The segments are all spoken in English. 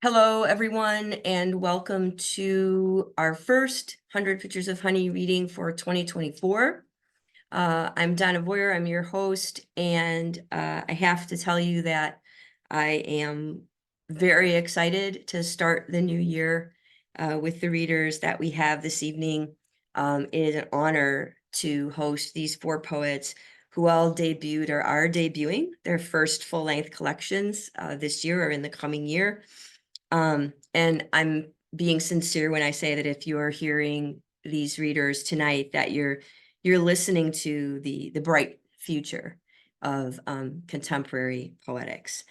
Hello, everyone, and welcome to our first 100 Pictures of Honey reading for 2024. I'm Donna Boyer, I'm your host, and I have to tell you that I am very excited to start the new year with the readers that we have this evening. It is an honor to host these four poets who all debuted or are debuting their first full-length collections this year or in the coming year. And I'm being sincere when I say that if you are hearing these readers tonight, that you're listening to the bright future of contemporary poetics.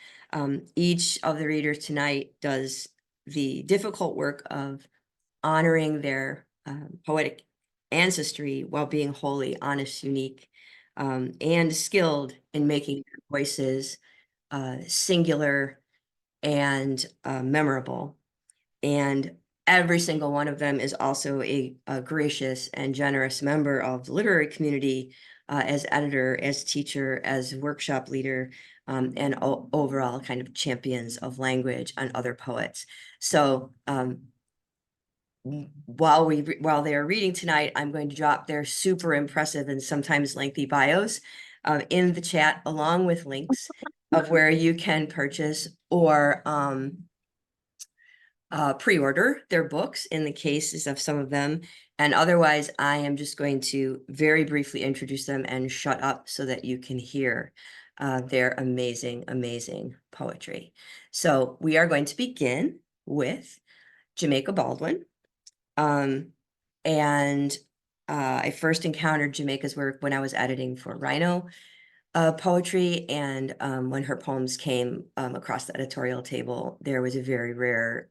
Each of the readers tonight does the difficult work of honoring their poetic ancestry while being wholly honest, unique, and skilled in making their voices singular and memorable. And every single one of them is also a gracious and generous member of the literary community, as editor, as teacher, as workshop leader, and overall kind of champions of language and other poets. So while they are reading tonight, I'm going to drop their super impressive and sometimes lengthy bios in the chat, along with links of where you can purchase or pre-order their books in the cases of some of them. And otherwise, I am just going to very briefly introduce them and shut up so that you can hear their amazing, amazing poetry. So we are going to begin with Jamaica Baldwin. And I first encountered Jamaica's work when I was editing for Rhino poetry, and when her poems came across the editorial table, there was a very rare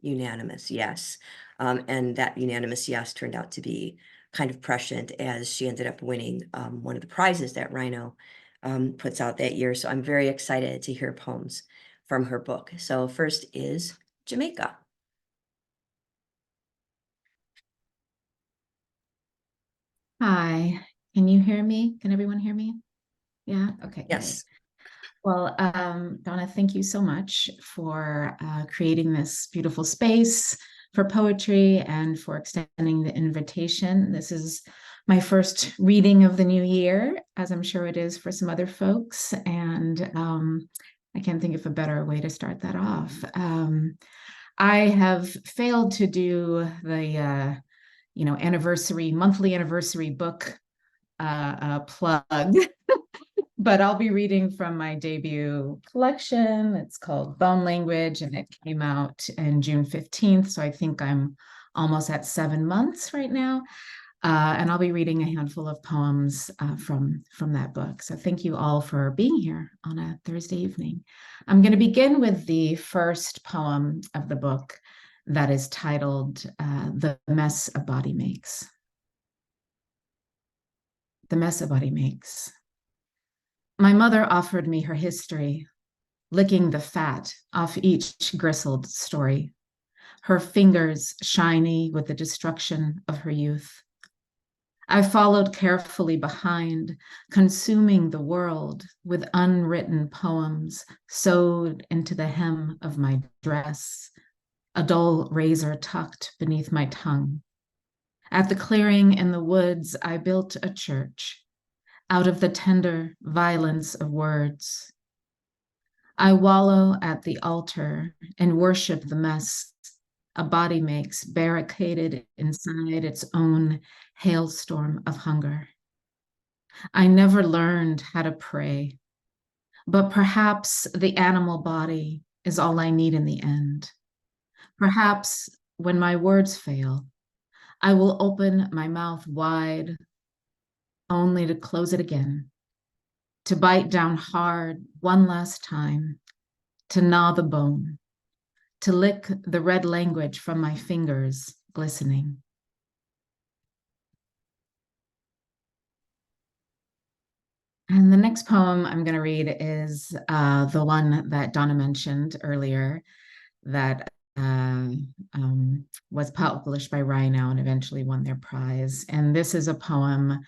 unanimous yes. And that unanimous yes turned out to be kind of prescient, as she ended up winning one of the prizes that Rhino puts out that year. So I'm very excited to hear poems from her book. So first is Jamaica. Hi, can you hear me? Can everyone hear me? Yeah, okay, Yes. great. Well, Donna, thank you so much for creating this beautiful space for poetry and for extending the invitation. This is my first reading of the new year, as I'm sure it is for some other folks, and I can't think of a better way to start that off. I have failed to do the monthly anniversary book plug, but I'll be reading from my debut collection. It's called Bone Language, and it came out in June 15th. So I think I'm almost at 7 months right now. And I'll be reading a handful of poems from that book. So thank you all for being here on a Thursday evening. I'm going to begin with the first poem of the book that is titled The Mess a Body Makes. The mess a body makes. My mother offered me her history, licking the fat off each gristled story, her fingers shiny with the destruction of her youth. I followed carefully behind, consuming the world with unwritten poems sewed into the hem of my dress, a dull razor tucked beneath my tongue. At the clearing in the woods, I built a church out of the tender violence of words. I wallow at the altar and worship the mess a body makes, barricaded inside its own hailstorm of hunger. I never learned how to pray, but perhaps the animal body is all I need in the end. Perhaps when my words fail, I will open my mouth wide only to close it again, to bite down hard one last time, to gnaw the bone, to lick the red language from my fingers glistening. And the next poem I'm going to read is the one that Donna mentioned earlier, that was published by Rhino and eventually won their prize. And this is a poem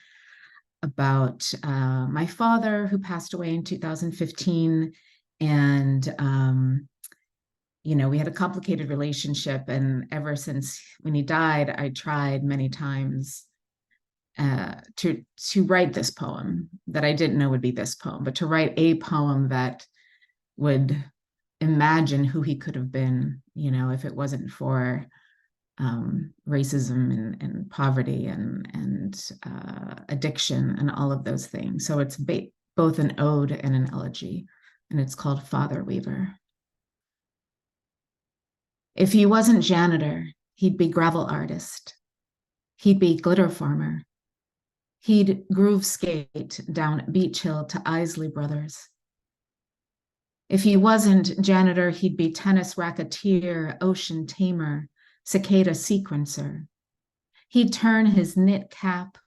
about my father, who passed away in 2015. And we had a complicated relationship. And ever since when he died, I tried many times to write this poem that I didn't know would be this poem, but to write a poem that would imagine who he could have been, if it wasn't for racism and poverty and addiction and all of those things. So it's both an ode and an elegy, and it's called Father Weaver. If he wasn't janitor, he'd be gravel artist. He'd be glitter farmer. He'd groove skate down Beach Hill to Isley Brothers. If he wasn't janitor, he'd be tennis racketeer, ocean tamer, cicada sequencer. He'd turn his knit cap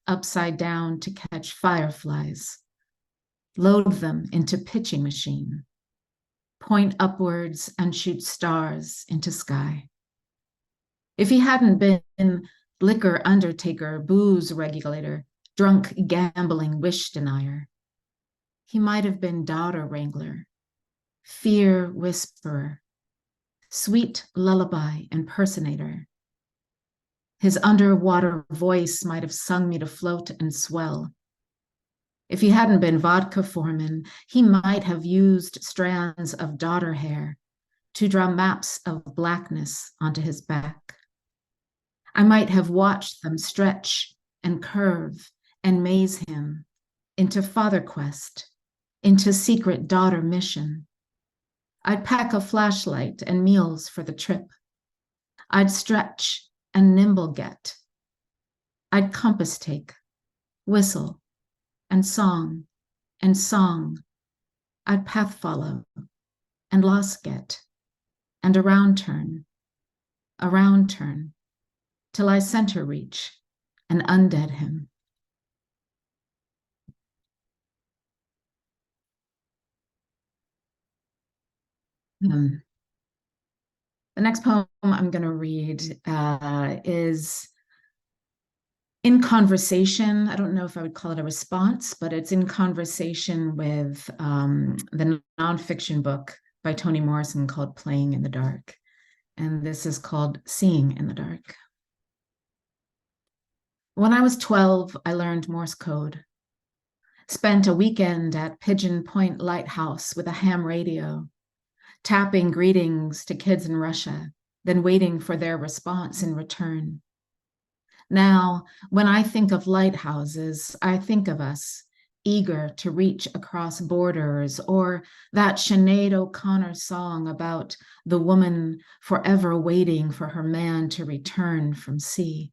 upside down to catch fireflies, load them into pitching machine, point upwards and shoot stars into sky. If he hadn't been liquor undertaker, booze regulator, drunk gambling wish denier, he might have been daughter wrangler, fear whisperer, sweet lullaby impersonator. His underwater voice might have sung me to float and swell. If he hadn't been vodka foreman, he might have used strands of daughter hair to draw maps of blackness onto his back. I might have watched them stretch and curve and maze him into father quest, into secret daughter mission. I'd pack a flashlight and meals for the trip. I'd stretch and nimble get. I'd compass take, whistle, and song, I'd path follow, and lost get, and around turn, till I center reach and undead him. The next poem I'm going to read is in conversation. I don't know if I would call it a response, but it's in conversation with the nonfiction book by Toni Morrison called Playing in the Dark. And this is called Seeing in the Dark. When I was 12, I learned Morse code. Spent a weekend at Pigeon Point Lighthouse with a ham radio, tapping greetings to kids in Russia, then waiting for their response in return. Now, when I think of lighthouses, I think of us, eager to reach across borders, or that Sinead O'Connor song about the woman forever waiting for her man to return from sea.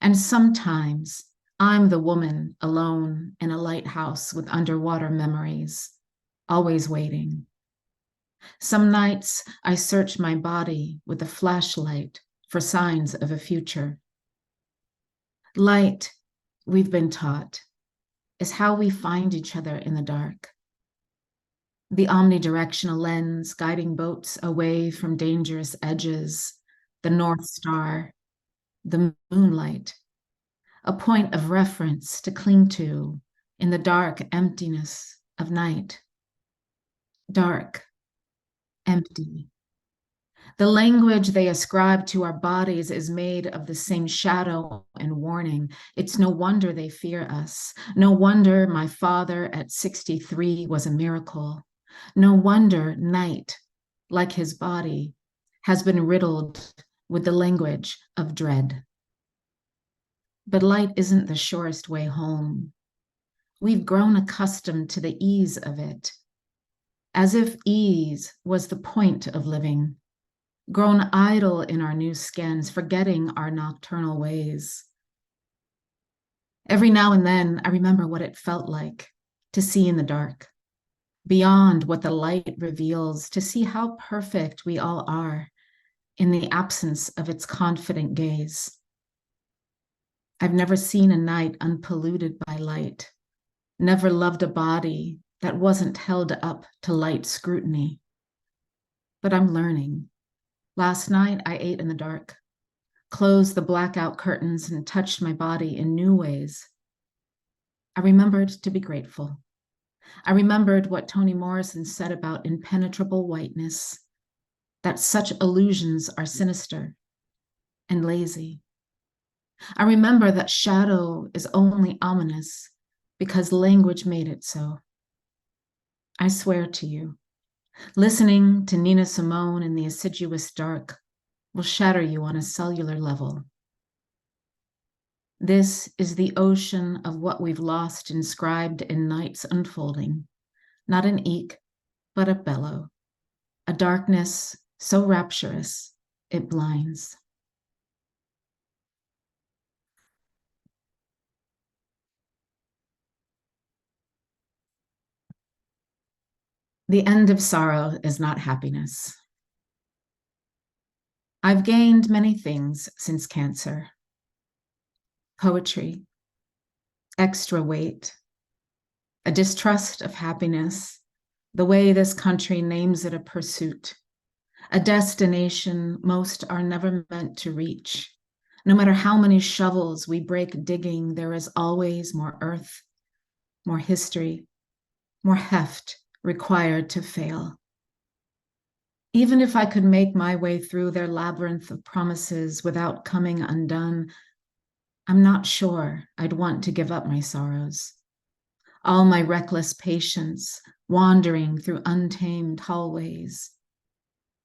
And sometimes I'm the woman alone in a lighthouse with underwater memories, always waiting. Some nights I search my body with a flashlight for signs of a future. Light, we've been taught, is how we find each other in the dark. The omnidirectional lens guiding boats away from dangerous edges, the North Star, the moonlight, a point of reference to cling to in the dark emptiness of night. Dark, empty. The language they ascribe to our bodies is made of the same shadow and warning. It's no wonder they fear us. No wonder my father at 63 was a miracle. No wonder night, like his body, has been riddled with the language of dread. But light isn't the surest way home. We've grown accustomed to the ease of it, as if ease was the point of living, grown idle in our new skins, forgetting our nocturnal ways. Every now and then, I remember what it felt like to see in the dark, beyond what the light reveals, to see how perfect we all are in the absence of its confident gaze. I've never seen a night unpolluted by light, never loved a body that wasn't held up to light scrutiny. But I'm learning. Last night, I ate in the dark, closed the blackout curtains, and touched my body in new ways. I remembered to be grateful. I remembered what Toni Morrison said about impenetrable whiteness, that such illusions are sinister and lazy. I remember that shadow is only ominous because language made it so. I swear to you, listening to Nina Simone in the assiduous dark will shatter you on a cellular level. This is the ocean of what we've lost inscribed in night's unfolding, not an eek, but a bellow, a darkness so rapturous it blinds. The end of sorrow is not happiness. I've gained many things since cancer: poetry, extra weight, a distrust of happiness, the way this country names it a pursuit, a destination most are never meant to reach. No matter how many shovels we break digging, there is always more earth, more history, more heft required to fail. Even if I could make my way through their labyrinth of promises without coming undone, I'm not sure I'd want to give up my sorrows. All my reckless patience, wandering through untamed hallways.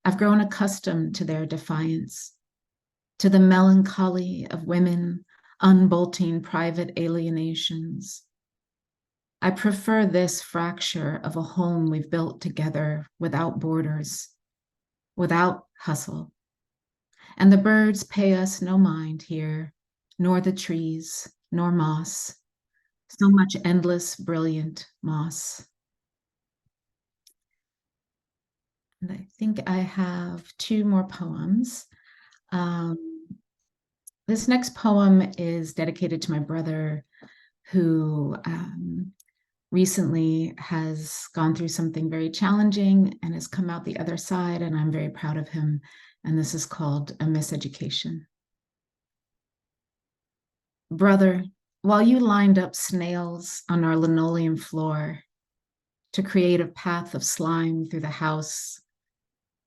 I've grown accustomed to their defiance, to the melancholy of women unbolting private alienations. I prefer this fracture of a home we've built together without borders, without hustle. And the birds pay us no mind here, nor the trees, nor moss. So much endless, brilliant moss. And I think I have two more poems. Um, this next poem is dedicated to my brother, who recently has gone through something very challenging and has come out the other side, and I'm very proud of him. And this is called A Miseducation. Brother, while you lined up snails on our linoleum floor to create a path of slime through the house,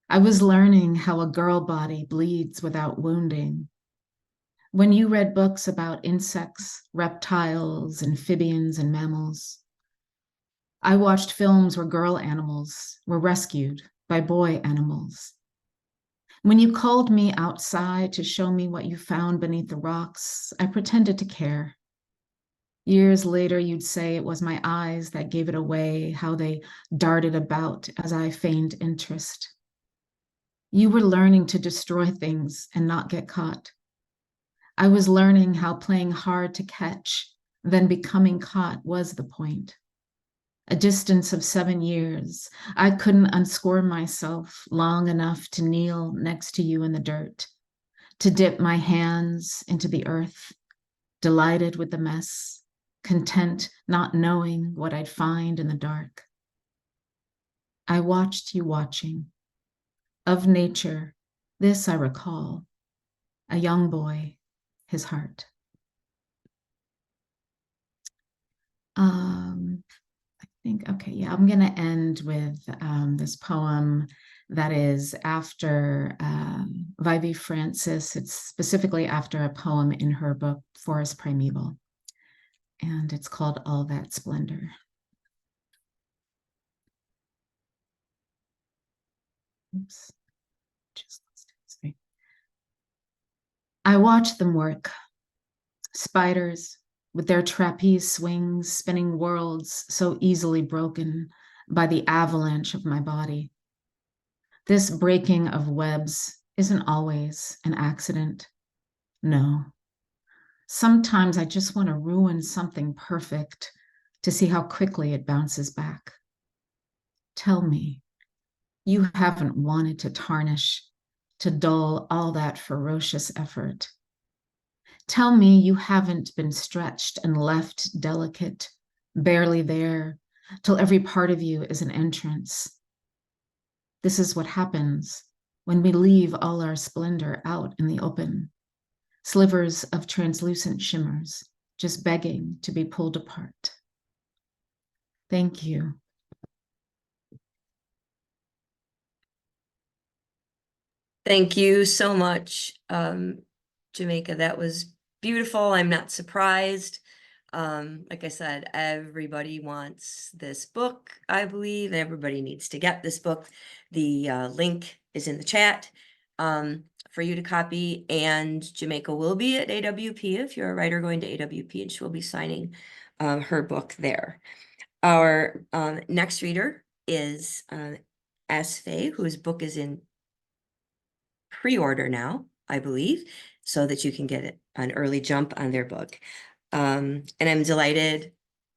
I was learning how a girl body bleeds without wounding. When you read books about insects, reptiles, amphibians, and mammals, I watched films where girl animals were rescued by boy animals. When you called me outside to show me what you found beneath the rocks, I pretended to care. Years later, you'd say it was my eyes that gave it away, how they darted about as I feigned interest. You were learning to destroy things and not get caught. I was learning how playing hard to catch, then becoming caught was the point. A distance of 7 years, I couldn't unscore myself long enough to kneel next to you in the dirt, to dip my hands into the earth, delighted with the mess, content not knowing what I'd find in the dark. I watched you watching. Of nature, this I recall, a young boy, his heart. Okay, yeah, I'm going to end with this poem that is after Vivi Francis. It's specifically after a poem in her book, Forest Primeval, and it's called All That Splendor. Oops, just lost it. Sorry. I watch them work, spiders with their trapeze swings, spinning worlds so easily broken by the avalanche of my body. This breaking of webs isn't always an accident. No. Sometimes I just want to ruin something perfect to see how quickly it bounces back. Tell me, you haven't wanted to tarnish, to dull all that ferocious effort. Tell me you haven't been stretched and left delicate, barely there, till every part of you is an entrance. This is what happens when we leave all our splendor out in the open. Slivers of translucent shimmers, just begging to be pulled apart. Thank you. Thank you so much, Jamaica. That was beautiful. I'm not surprised. Like I said, everybody wants this book, I believe. Everybody needs to get this book. The link is in the chat for you to copy. And Jamaica will be at AWP if you're a writer going to AWP, and she will be signing her book there. Our next reader is S. Faye, whose book is in pre-order now, I believe, so that you can get an early jump on their book. And I'm delighted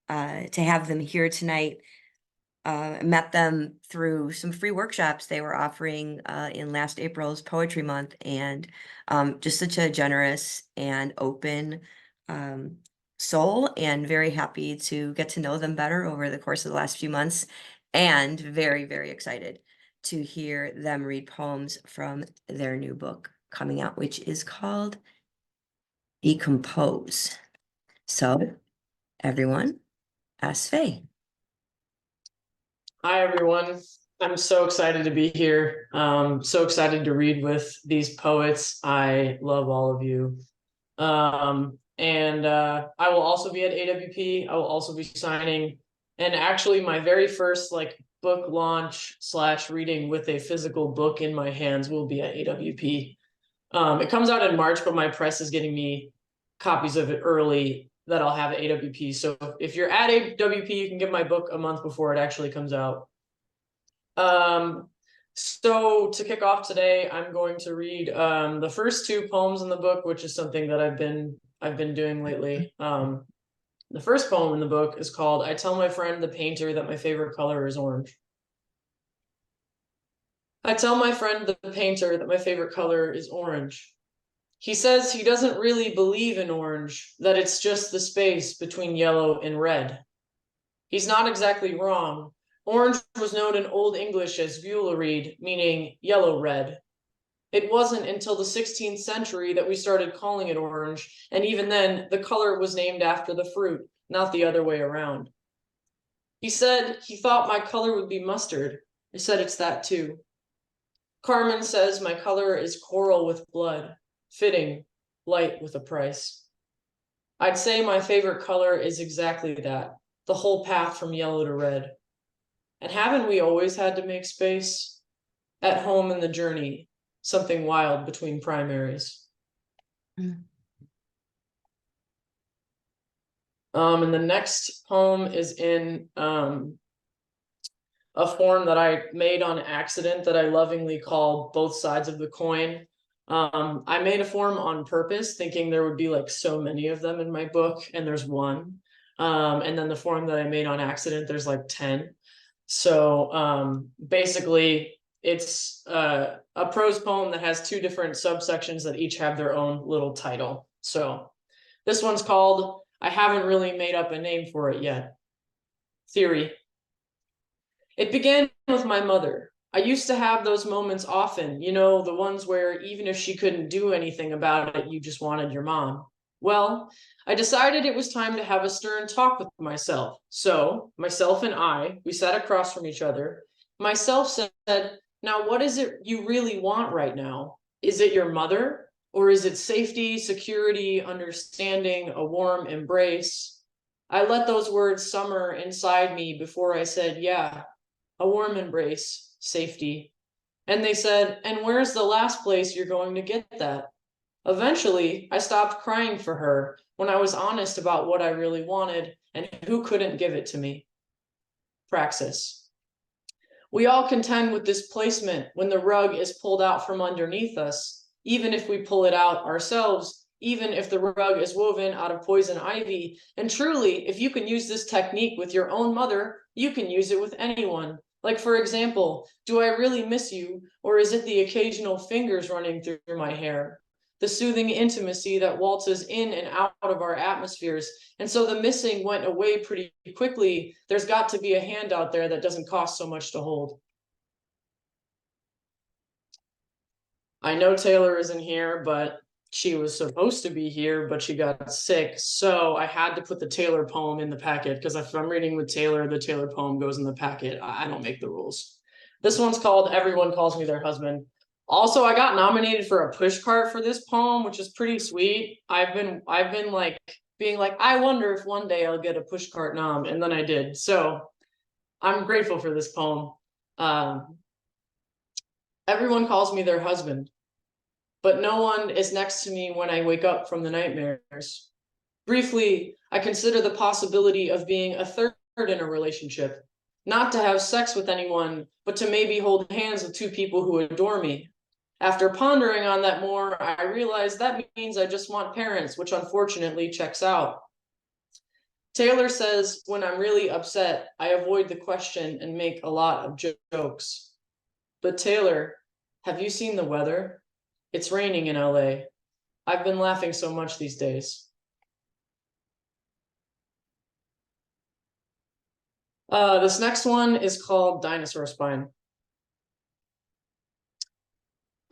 to have them here tonight. Met them through some free workshops they were offering in last April's Poetry Month, and just such a generous and open soul, and very happy to get to know them better over the course of the last few months, and very, very excited to hear them read poems from their new book coming out, which is called Decompose. So, everyone, ask Faye. Hi, everyone. I'm so excited to be here. So excited to read with these poets. I love all of you. I will also be at AWP. I will also be signing. And actually, my very first book launch / reading with a physical book in my hands will be at AWP. It comes out in March, but my press is getting me copies of it early that I'll have at AWP. So if you're at AWP, you can get my book a month before it actually comes out. So to kick off today, I'm going to read the first two poems in the book, which is something that I've been doing lately. The first poem in the book is called "I Tell My Friend the Painter That My Favorite Color is Orange." I tell my friend the painter that my favorite color is orange. He says he doesn't really believe in orange, that it's just the space between yellow and red. He's not exactly wrong. Orange was known in Old English as violereed, meaning yellow-red. It wasn't until the 16th century that we started calling it orange, and even then, the color was named after the fruit, not the other way around. He said he thought my color would be mustard. I said it's that too. Carmen says my color is coral with blood, fitting, light with a price. I'd say my favorite color is exactly that, the whole path from yellow to red. And haven't we always had to make space? At home in the journey, something wild between primaries. And the next poem is in a form that I made on accident that I lovingly call Both Sides of the Coin. I made a form on purpose, thinking there would be so many of them in my book, and there's one. And then the form that I made on accident, there's 10. So basically, it's a prose poem that has two different subsections that each have their own little title. So this one's called "I Haven't Really Made Up a Name for It Yet." Theory. It began with my mother. I used to have those moments often, the ones where even if she couldn't do anything about it, you just wanted your mom. Well, I decided it was time to have a stern talk with myself. So, myself and we sat across from each other. Myself said, "Now, what is it you really want right now? Is it your mother? Or is it safety, security, understanding, a warm embrace?" I let those words summer inside me before I said, "Yeah, a warm embrace, safety." And they said, "And where's the last place you're going to get that?" Eventually, I stopped crying for her when I was honest about what I really wanted and who couldn't give it to me. Praxis. We all contend with displacement when the rug is pulled out from underneath us, even if we pull it out ourselves, even if the rug is woven out of poison ivy. And truly, if you can use this technique with your own mother, you can use it with anyone. For example, do I really miss you, or is it the occasional fingers running through my hair? The soothing intimacy that waltzes in and out of our atmospheres. And so the missing went away pretty quickly. There's got to be a hand out there that doesn't cost so much to hold. I know Taylor isn't here, but she was supposed to be here, but she got sick. So I had to put the Taylor poem in the packet, because if I'm reading with Taylor, the Taylor poem goes in the packet. I don't make the rules. This one's called "Everyone Calls Me Their Husband." Also, I got nominated for a push cart for this poem, which is pretty sweet. I've been like being like, I wonder if one day I'll get a push cart nom, and then I did. So I'm grateful for this poem. Everyone calls me their husband, but no one is next to me when I wake up from the nightmares. Briefly, I consider the possibility of being a third in a relationship, not to have sex with anyone, but to maybe hold hands with two people who adore me. After pondering on that more, I realized that means I just want parents, which unfortunately checks out. Taylor says, when I'm really upset, I avoid the question and make a lot of jokes. But Taylor, have you seen the weather? It's raining in LA. I've been laughing so much these days. This next one is called Dinosaur Spine.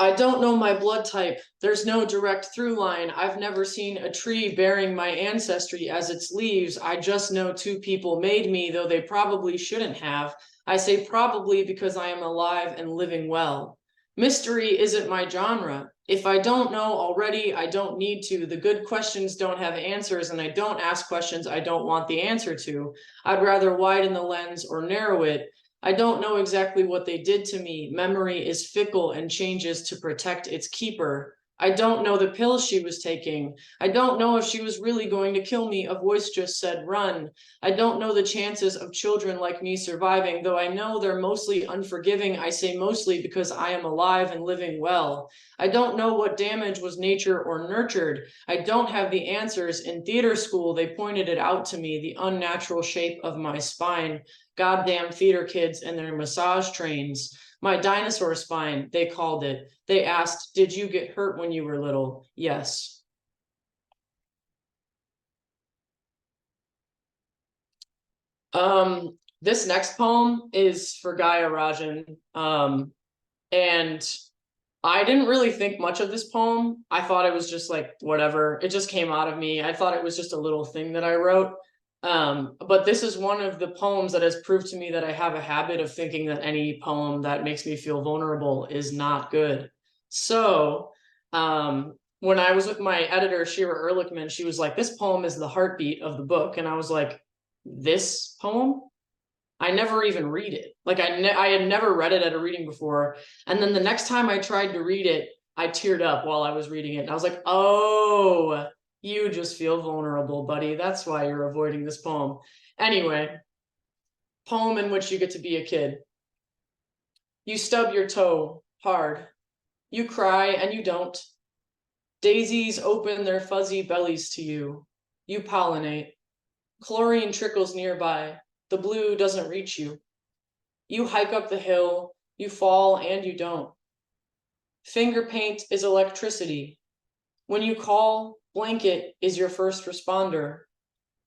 I don't know my blood type. There's no direct through line. I've never seen a tree bearing my ancestry as its leaves. I just know two people made me, though they probably shouldn't have. I say probably because I am alive and living well. Mystery isn't my genre. If I don't know already, I don't need to. The good questions don't have answers, and I don't ask questions I don't want the answer to. I'd rather widen the lens or narrow it. I don't know exactly what they did to me. Memory is fickle and changes to protect its keeper. I don't know the pills she was taking. I don't know if she was really going to kill me. A voice just said, run. I don't know the chances of children like me surviving, though I know they're mostly unforgiving. I say mostly because I am alive and living well. I don't know what damage was nature or nurtured. I don't have the answers. In theater school, they pointed it out to me, the unnatural shape of my spine. Goddamn theater kids and their massage trains. My dinosaur spine, they called it. They asked, did you get hurt when you were little? Yes. This next poem is for Gaia Rajan. And I didn't really think much of this poem. I thought it was just like, whatever. It just came out of me. I thought it was just a little thing that I wrote. But this is one of the poems that has proved to me that I have a habit of thinking that any poem that makes me feel vulnerable is not good. So when I was with my editor, Shira Ehrlichman, she was like, this poem is the heartbeat of the book. And I was like, this poem? I never even read it. Like I had never read it at a reading before. And then the next time I tried to read it, I teared up while I was reading it. And I was like, oh, you just feel vulnerable, buddy. That's why you're avoiding this poem. Anyway, poem in which you get to be a kid. You stub your toe hard. You cry and you don't. Daisies open their fuzzy bellies to you. You pollinate. Chlorine trickles nearby. The blue doesn't reach you. You hike up the hill. You fall and you don't. Finger paint is electricity. When you call, blanket is your first responder.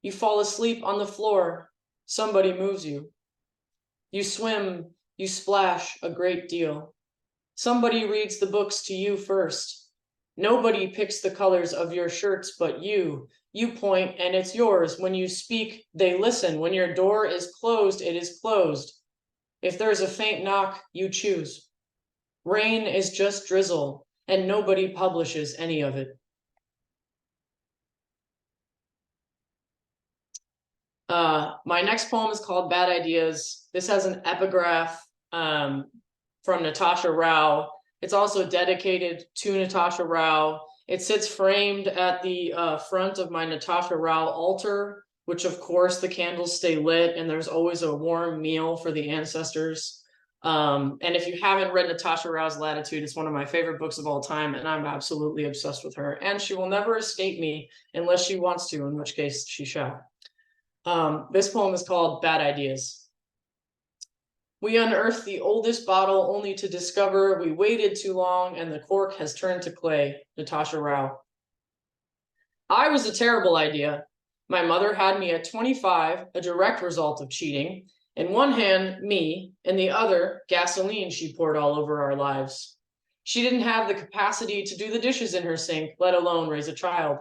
You fall asleep on the floor. Somebody moves you. You swim. You splash a great deal. Somebody reads the books to you first. Nobody picks the colors of your shirts but you. You point and it's yours. When you speak, they listen. When your door is closed, it is closed. If there's a faint knock, you choose. Rain is just drizzle, and nobody publishes any of it. My next poem is called Bad Ideas. This has an epigraph from Natasha Rao. It's also dedicated to Natasha Rao. It sits framed at the front of my Natasha Rao altar, which of course the candles stay lit and there's always a warm meal for the ancestors. And if you haven't read Natasha Rao's Latitude, it's one of my favorite books of all time, and I'm absolutely obsessed with her. And she will never escape me unless she wants to, in which case she shall. This poem is called Bad Ideas. We unearthed the oldest bottle only to discover we waited too long and the cork has turned to clay. Natasha Rao. I was a terrible idea. My mother had me at 25, a direct result of cheating. In one hand, me, in the other, gasoline she poured all over our lives. She didn't have the capacity to do the dishes in her sink, let alone raise a child.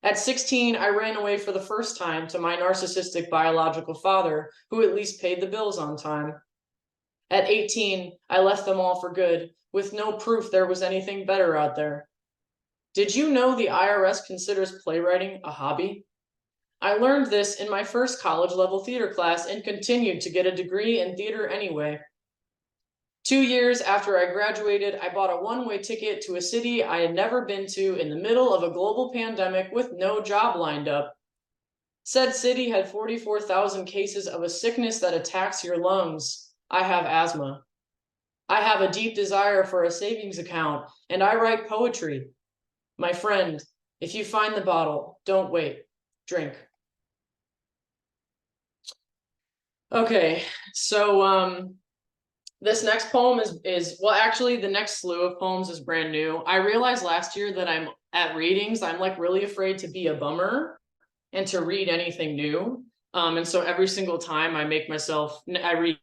At 16, I ran away for the first time to my narcissistic biological father, who at least paid the bills on time. At 18, I left them all for good, with no proof there was anything better out there. Did you know the IRS considers playwriting a hobby? I learned this in my first college-level theater class and continued to get a degree in theater anyway. 2 years after I graduated, I bought a one-way ticket to a city I had never been to in the middle of a global pandemic with no job lined up. Said city had 44,000 cases of a sickness that attacks your lungs. I have asthma. I have a deep desire for a savings account, and I write poetry. My friend, if you find the bottle, don't wait. Drink. Okay, so this next poem is well, actually, the next slew of poems is brand new. I realized last year that I'm at readings, I'm like really afraid to be a bummer and to read anything new. And so every single time I make myself read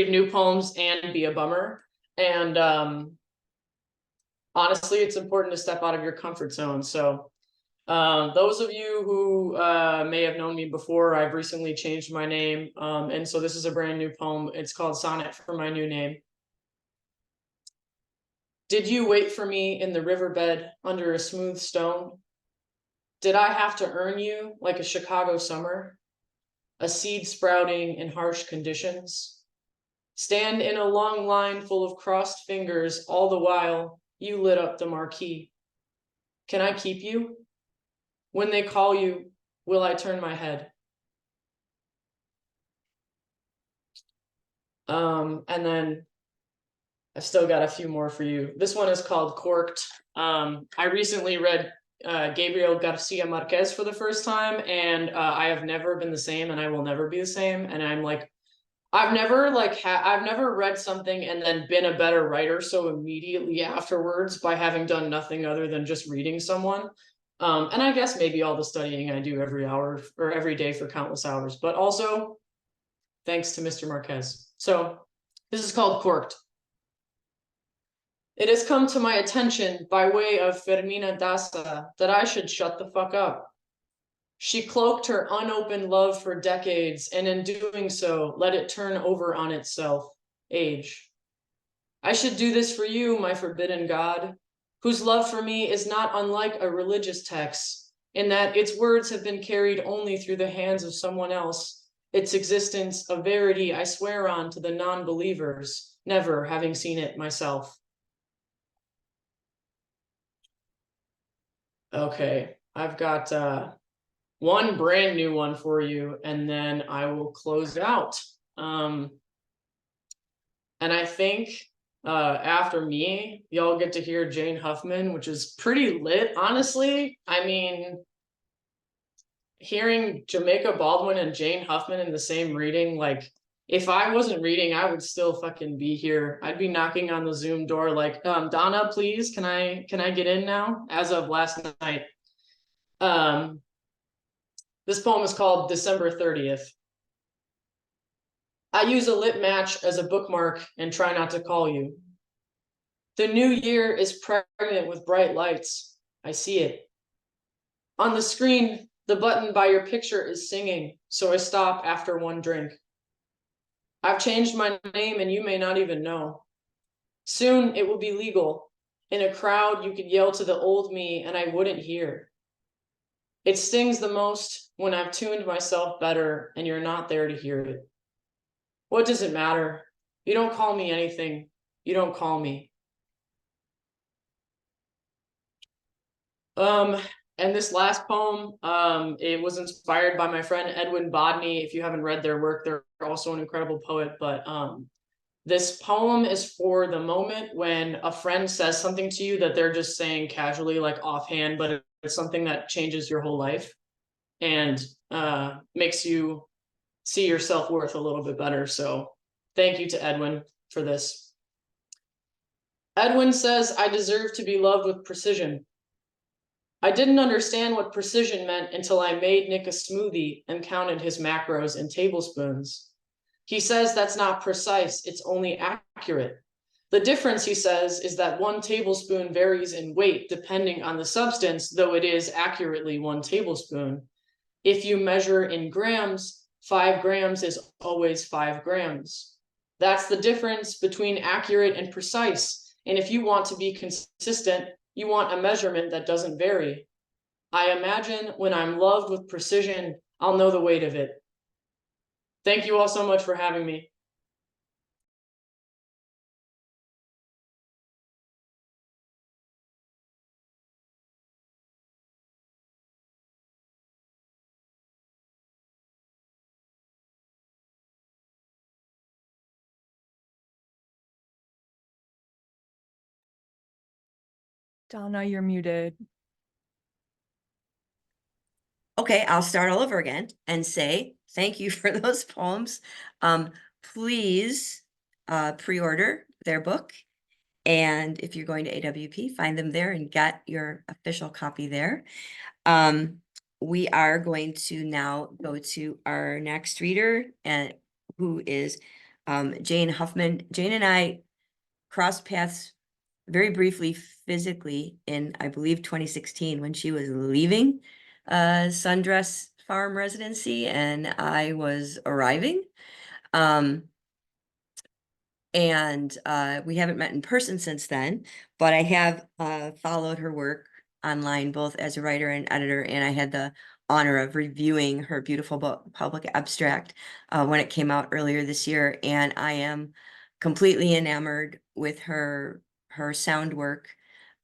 new poems and be a bummer. And honestly, it's important to step out of your comfort zone. So those of you who may have known me before, I've recently changed my name. And so this is a brand new poem. It's called Sonnet for My New Name. Did you wait for me in the riverbed under a smooth stone? Did I have to earn you like a Chicago summer? A seed sprouting in harsh conditions? Stand in a long line full of crossed fingers all the while you lit up the marquee. Can I keep you? When they call you, will I turn my head? And then I've still got a few more for you. This one is called Corked. I recently read Gabriel Garcia Marquez for the first time, and I have never been the same, and I will never be the same. And I'm like, I've never read something and then been a better writer so immediately afterwards by having done nothing other than just reading someone. And I guess maybe all the studying I do every hour or every day for countless hours, but also thanks to Mr. Marquez. So this is called Corked. It has come to my attention by way of Fermina Daza that I should shut the fuck up. She cloaked her unopened love for decades, and in doing so, let it turn over on itself, age. I should do this for you, my forbidden God, whose love for me is not unlike a religious text, in that its words have been carried only through the hands of someone else, its existence a verity I swear on to the non-believers, never having seen it myself. Okay, I've got one brand new one for you, and then I will close out. And I think after me, y'all get to hear Jane Huffman, which is pretty lit, honestly. I mean, hearing Jamaica Baldwin and Jane Huffman in the same reading, like, if I wasn't reading, I would still fucking be here. I'd be knocking on the Zoom door like, Donna, please, can I get in now? As of last night. This poem is called December 30th. I use a lit match as a bookmark and try not to call you. The new year is pregnant with bright lights. I see it. On the screen, the button by your picture is singing, so I stop after one drink. I've changed my name and you may not even know. Soon it will be legal. In a crowd, you could yell to the old me and I wouldn't hear. It stings the most when I've tuned myself better and you're not there to hear it. What does it matter? You don't call me anything. You don't call me. And this last poem, it was inspired by my friend Edwin Bodney. If you haven't read their work, they're also an incredible poet. But this poem is for the moment when a friend says something to you that they're just saying casually, like offhand, but it's something that changes your whole life and makes you see your self-worth a little bit better. So thank you to Edwin for this. Edwin says, I deserve to be loved with precision. I didn't understand what precision meant until I made Nick a smoothie and counted his macros in tablespoons. He says that's not precise, it's only accurate. The difference, he says, is that 1 tablespoon varies in weight depending on the substance, though it is accurately 1 tablespoon. If you measure in grams, 5 grams is always 5 grams. That's the difference between accurate and precise. And if you want to be consistent, you want a measurement that doesn't vary. I imagine when I'm loved with precision, I'll know the weight of it. Thank you all so much for having me. Donna, you're muted. Okay, I'll start all over again and say thank you for those poems. Please pre-order their book. And if you're going to AWP, find them there and get your official copy there. We are going to now go to our next reader, and who is Jane Huffman. Jane and I crossed paths very briefly physically in, I believe, 2016 when she was leaving Sundress Farm residency and I was arriving. And we haven't met in person since then, but I have followed her work online, both as a writer and editor, and I had the honor of reviewing her beautiful book, Public Abstract, when it came out earlier this year, and I am completely enamored with her sound work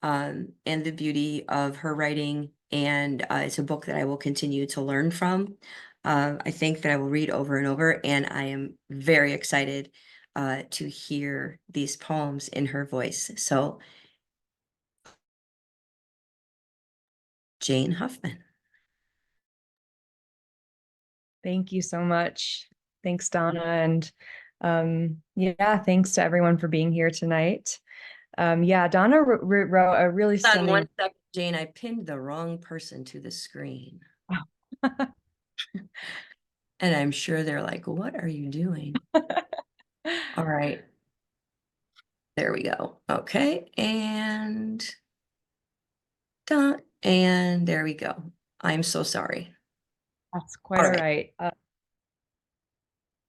and the beauty of her writing, and it's a book that I will continue to learn from. I think that I will read over and over, and I am very excited to hear these poems in her voice. So, Jane Huffman. Thank you so much. Thanks, Donna. And yeah, thanks to everyone for being here tonight. Yeah, Donna wrote a really Hold on stunning. one second, Jane, I pinned the wrong person to the screen. And I'm sure they're like, what are you doing? All right. There we go. Okay. And done. And there we go. I'm so sorry. That's quite All all right. right.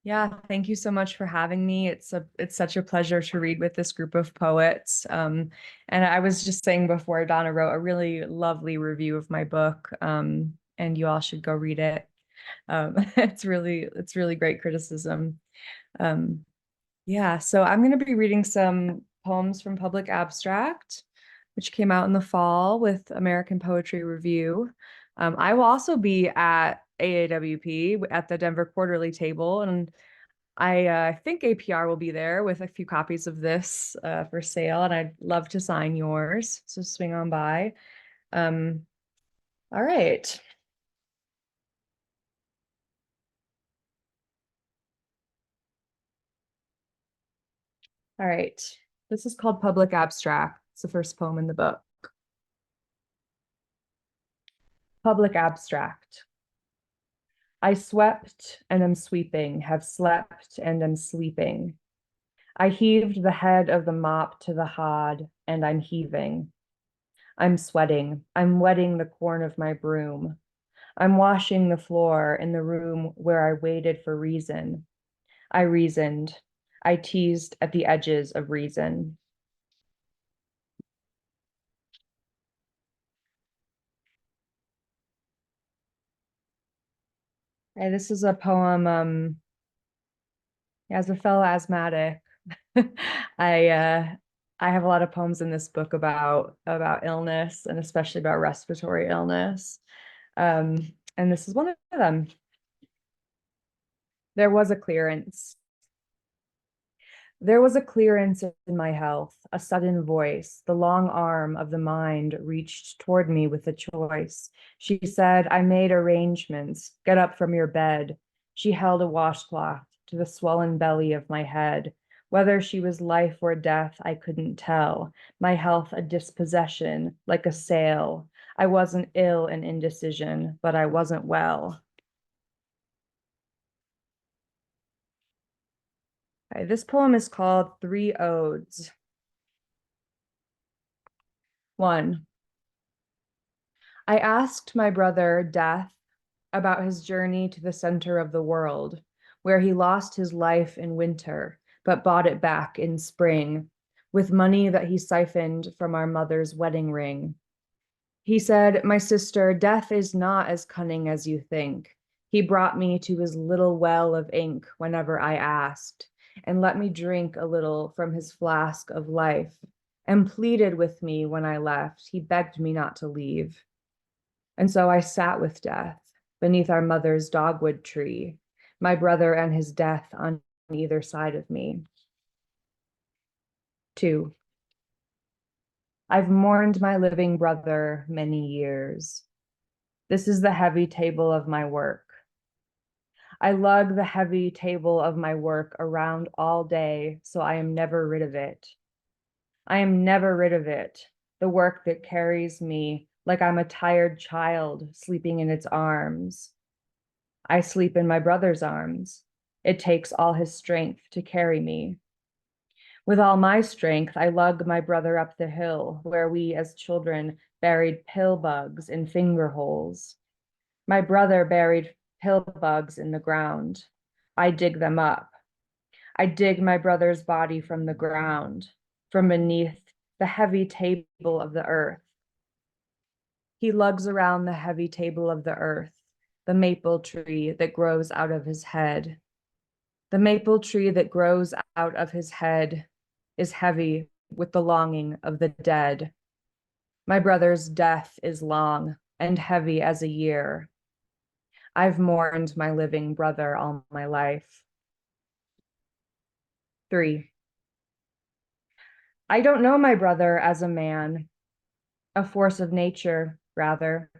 Yeah, thank you so much for having me. It's such a pleasure to read with this group of poets. And I was just saying before, Donna wrote a really lovely review of my book, and you all should go read it. It's really great criticism. Yeah, so I'm going to be reading some poems from Public Abstract, which came out in the fall with American Poetry Review. I will also be at AAWP at the Denver Quarterly table, and I think APR will be there with a few copies of this for sale, and I'd love to sign yours, so swing on by. All right. All right. This is called Public Abstract. It's the first poem in the book. Public Abstract. I swept and am sweeping, have slept and am sleeping. I heaved the head of the mop to the hod, and I'm heaving. I'm sweating. I'm wetting the corn of my broom. I'm washing the floor in the room where I waited for reason. I reasoned. I teased at the edges of reason. Okay, this is a poem as a fellow asthmatic. I have a lot of poems in this book about illness and especially about respiratory illness. And this is one of them. There was a clearance. There was a clearance in my health, a sudden voice. The long arm of the mind reached toward me with a choice. She said, I made arrangements. Get up from your bed. She held a washcloth to the swollen belly of my head. Whether she was life or death, I couldn't tell. My health a dispossession, like a sail. I wasn't ill and indecision, but I wasn't well. Okay, this poem is called Three Odes. 1. I asked my brother, Death, about his journey to the center of the world, where he lost his life in winter, but bought it back in spring, with money that he siphoned from our mother's wedding ring. He said, "My sister, death is not as cunning as you think. He brought me to his little well of ink whenever I asked, and let me drink a little from his flask of life, and pleaded with me when I left. He begged me not to leave. And so I sat with death beneath our mother's dogwood tree, my brother and his death on either side of me." 2. I've mourned my living brother many years. This is the heavy table of my work. I lug the heavy table of my work around all day, so I am never rid of it. I am never rid of it, the work that carries me like I'm a tired child sleeping in its arms. I sleep in my brother's arms. It takes all his strength to carry me. With all my strength, I lug my brother up the hill where we as children buried pill bugs in finger holes. My brother buried pill bugs in the ground. I dig them up. I dig my brother's body from the ground, from beneath the heavy table of the earth. He lugs around the heavy table of the earth, the maple tree that grows out of his head. The maple tree that grows out of his head is heavy with the longing of the dead. My brother's death is long and heavy as a year. I've mourned my living brother all my life. 3. I don't know my brother as a man, a force of nature, rather,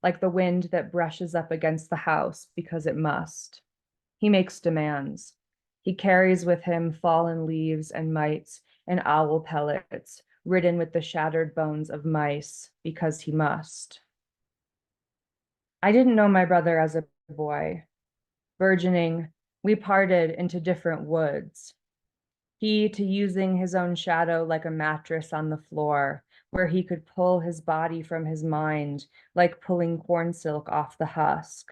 like the wind that brushes up against the house because it must. He makes demands. He carries with him fallen leaves and mites and owl pellets, ridden with the shattered bones of mice because he must. I didn't know my brother as a boy. Burgeoning, we parted into different woods. He to using his own shadow like a mattress on the floor, where he could pull his body from his mind like pulling corn silk off the husk.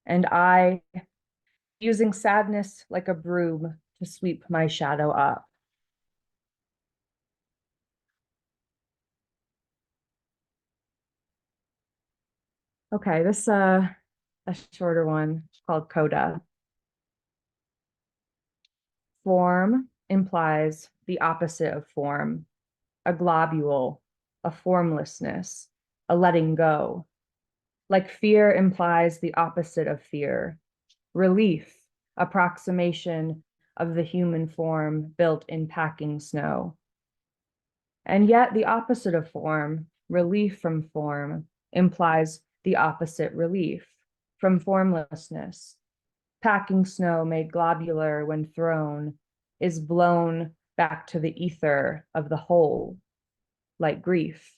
And I using sadness like a broom to sweep my shadow up. Okay, this a shorter one called Coda. Form implies the opposite of form, a globule, a formlessness, a letting go. Like fear implies the opposite of fear, relief, approximation of the human form built in packing snow. And yet the opposite of form, relief from form, implies the opposite relief from formlessness. Packing snow made globular when thrown is blown back to the ether of the whole, like grief.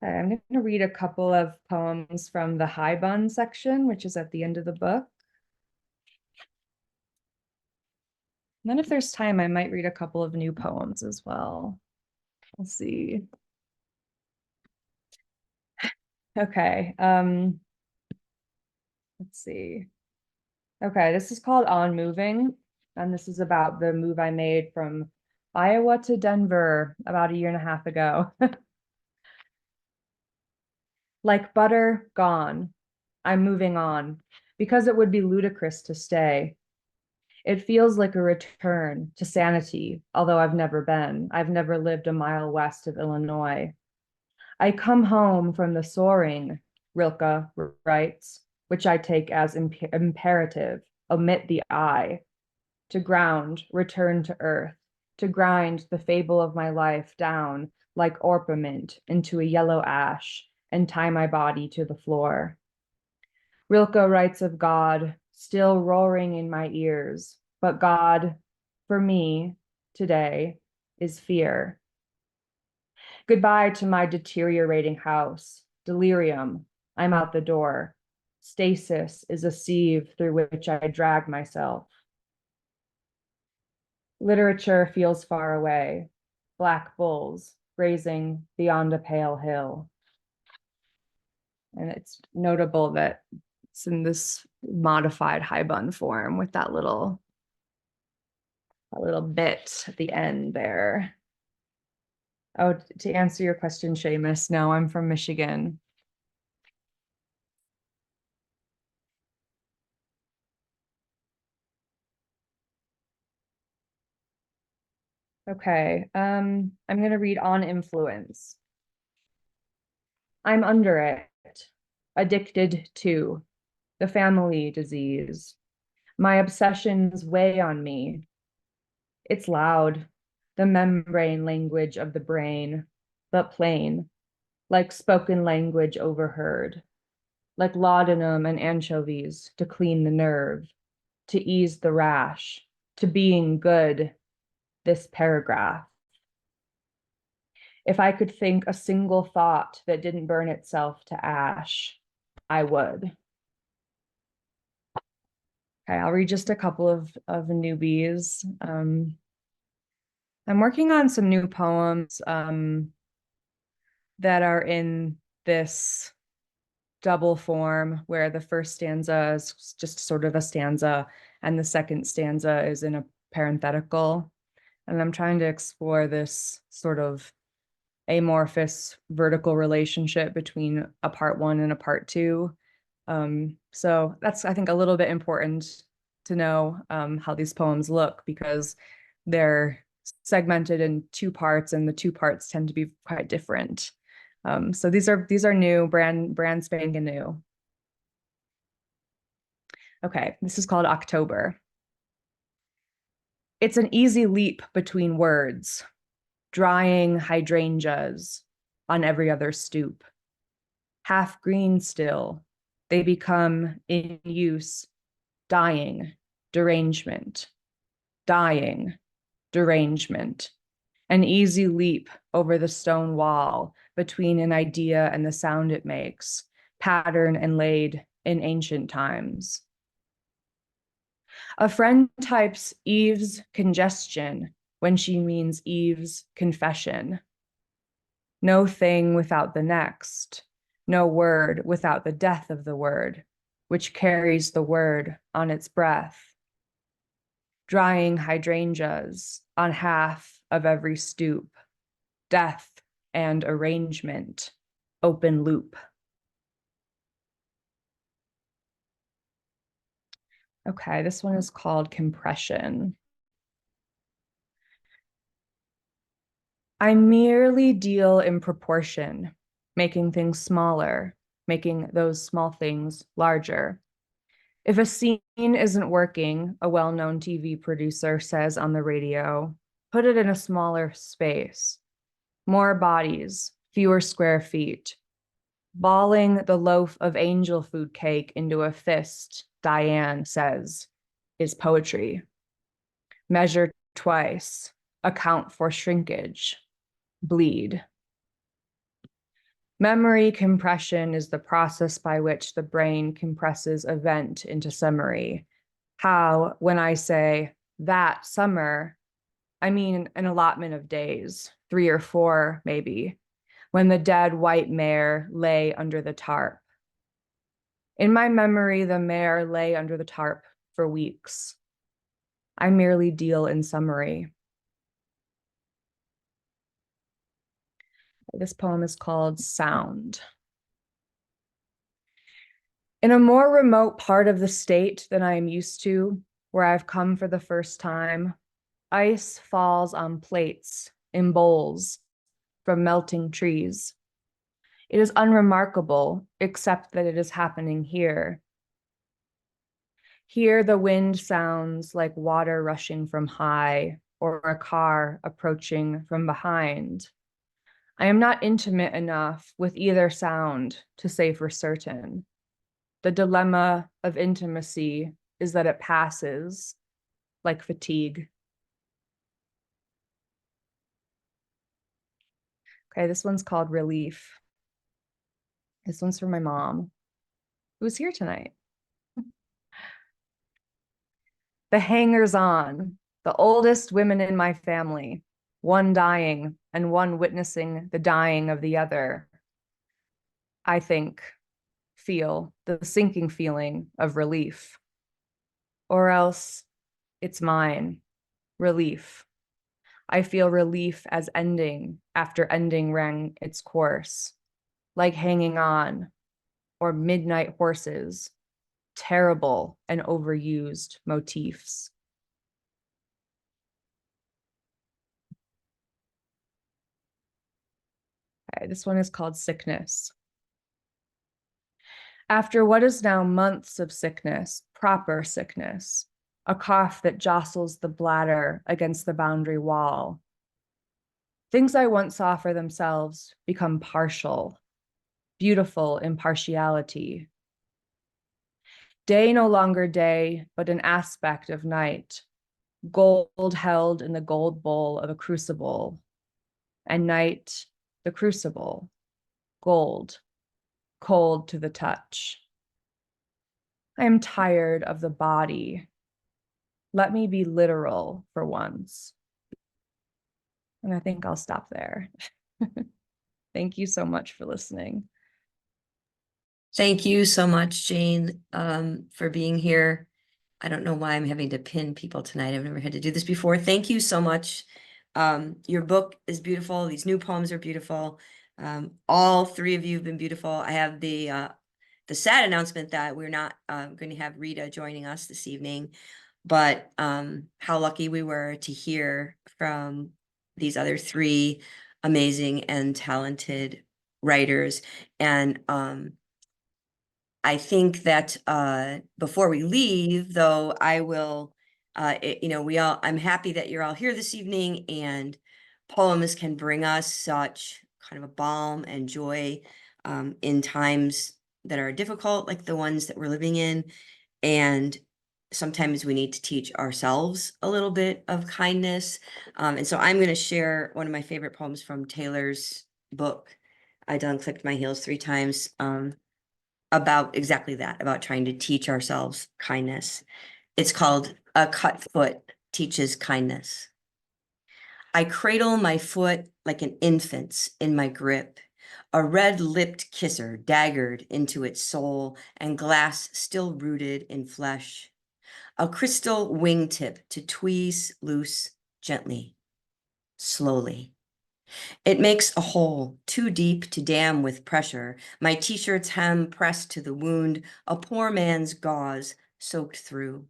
Okay, I'm going to read a couple of poems from the High Bun section, which is at the end of the book. And then if there's time, I might read a couple of new poems as well. We'll see. Okay, let's see. Okay, this is called On Moving, and this is about the move I made from Iowa to Denver about a year and a half ago. Like butter, gone. I'm moving on, because it would be ludicrous to stay. It feels like a return to sanity, although I've never been. I've never lived a mile west of Illinois. I come home from the soaring, Rilke writes, which I take as imperative, omit the I, to ground, return to earth, to grind the fable of my life down like orpiment into a yellow ash and tie my body to the floor. Rilke writes of God still roaring in my ears, but God, for me, today, is fear. Goodbye to my deteriorating house. Delirium. I'm out the door. Stasis is a sieve through which I drag myself. Literature feels far away. Black bulls. grazing beyond a pale hill. And it's notable that it's in this modified high bun form with that little bit at the end there. Oh, to answer your question, Seamus, no, I'm from Michigan. Okay, I'm gonna read On Influence. I'm under it, addicted to the family disease. My obsessions weigh on me. It's loud, the membrane language of the brain, but plain, like spoken language overheard, like laudanum and anchovies to clean the nerve, to ease the rash, to being good, this paragraph. If I could think a single thought that didn't burn itself to ash, I would. Okay, I'll read just a couple of newbies. I'm working on some new poems that are in this double form where the first stanza is just sort of a stanza and the second stanza is in a parenthetical. And I'm trying to explore this sort of amorphous vertical relationship between a part one and a part two. So that's, I think, a little bit important to know how these poems look, because they're segmented in two parts and the two parts tend to be quite different. So these are new, brand spanking new. Okay, this is called October. It's an easy leap between words, drying hydrangeas on every other stoop. Half green still, they become in use, dying, derangement, dying, derangement. An easy leap over the stone wall between an idea and the sound it makes, pattern and laid in ancient times. A friend types Eve's congestion when she means Eve's confession. No thing without the next, no word without the death of the word, which carries the word on its breath. Drying hydrangeas on half of every stoop, death and arrangement, open loop. Okay, this one is called Compression. I merely deal in proportion, making things smaller, making those small things larger. If a scene isn't working, a well-known TV producer says on the radio, put it in a smaller space. More bodies, fewer square feet. Balling the loaf of angel food cake into a fist, Diane says, is poetry. Measure twice, account for shrinkage, bleed. Memory compression is the process by which the brain compresses event into summary. How, when I say that summer, I mean an allotment of days, 3 or 4 maybe, when the dead white mare lay under the tarp. In my memory, the mare lay under the tarp for weeks. I merely deal in summary. This poem is called Sound. In a more remote part of the state than I am used to, where I've come for the first time, ice falls on plates, in bowls, from melting trees. It is unremarkable, except that it is happening here. Here, the wind sounds like water rushing from high or a car approaching from behind. I am not intimate enough with either sound to say for certain. The dilemma of intimacy is that it passes like fatigue. Okay, this one's called Relief. This one's for my mom, who's here tonight. The hangers-on, the oldest women in my family, one dying and one witnessing the dying of the other. I think, feel the sinking feeling of relief. Or else it's mine, relief. I feel relief as ending after ending ran its course, like hanging on, or midnight horses, terrible and overused motifs. Okay, this one is called Sickness. After what is now months of sickness, proper sickness, a cough that jostles the bladder against the boundary wall, things I once saw for themselves become partial, beautiful impartiality. Day no longer day, but an aspect of night, gold held in the gold bowl of a crucible, and night, the crucible, gold, cold to the touch. I am tired of the body. Let me be literal for once. And I think I'll stop there. Thank you so much for listening. Thank you so much, Jane, for being here. I don't know why I'm having to pin people tonight. I've never had to do this before. Thank you so much. Your book is beautiful. These new poems are beautiful. All three of you have been beautiful. I have the sad announcement that we're not going to have Rita joining us this evening, but how lucky we were to hear from these other three amazing and talented writers. And I think that before we leave, though, I will, I'm happy that you're all here this evening, and poems can bring us such kind of a balm and joy in times that are difficult, like the ones that we're living in. And sometimes we need to teach ourselves a little bit of kindness. And so I'm going to share one of my favorite poems from Taylor's book. I done clicked my heels 3 times. About exactly that, about trying to teach ourselves kindness. It's called A Cut Foot Teaches Kindness. I cradle my foot like an infant's in my grip, a red-lipped kisser daggered into its soul and glass still rooted in flesh, a crystal wingtip to tweeze loose gently, slowly. It makes a hole too deep to dam with pressure, my t-shirt's hem pressed to the wound, a poor man's gauze soaked through.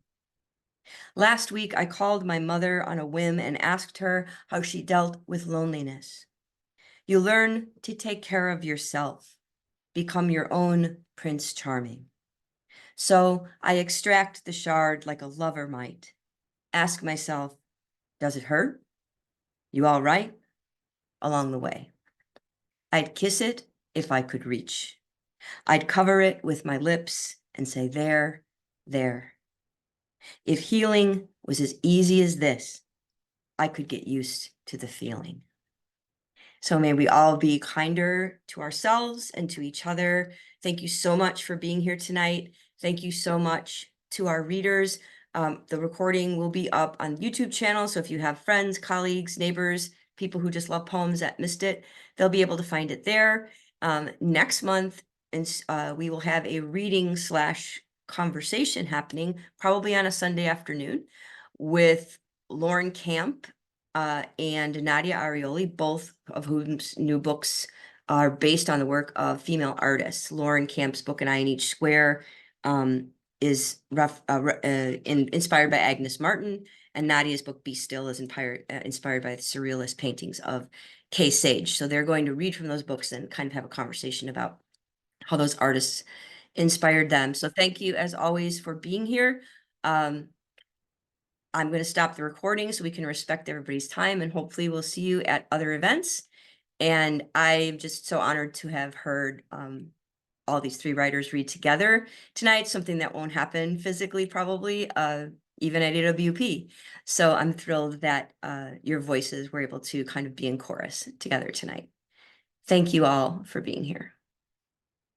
Last week, I called my mother on a whim and asked her how she dealt with loneliness. You learn to take care of yourself, become your own Prince Charming. So I extract the shard like a lover might. Ask myself, does it hurt? You all right? Along the way. I'd kiss it if I could reach. I'd cover it with my lips and say, there, there. If healing was as easy as this, I could get used to the feeling. So may we all be kinder to ourselves and to each other. Thank you so much for being here tonight. Thank you so much to our readers. The recording will be up on the YouTube channel. So if you have friends, colleagues, neighbors, people who just love poems that missed it, they'll be able to find it there. Next month, we will have a reading / conversation happening, probably on a Sunday afternoon, with Lauren Camp and Nadia Arioli, both of whose new books are based on the work of female artists. Lauren Camp's book, An Eye in Each Square, is inspired by Agnes Martin, and Nadia's book, Be Still, is inspired by the surrealist paintings of Kay Sage. So they're going to read from those books and kind of have a conversation about how those artists inspired them. So thank you, as always, for being here. I'm going to stop the recording so we can respect everybody's time, and hopefully we'll see you at other events. And I'm just so honored to have heard all these 3 writers read together tonight, something that won't happen physically, probably, even at AWP. So I'm thrilled that your voices were able to kind of be in chorus together tonight. Thank you all for being here.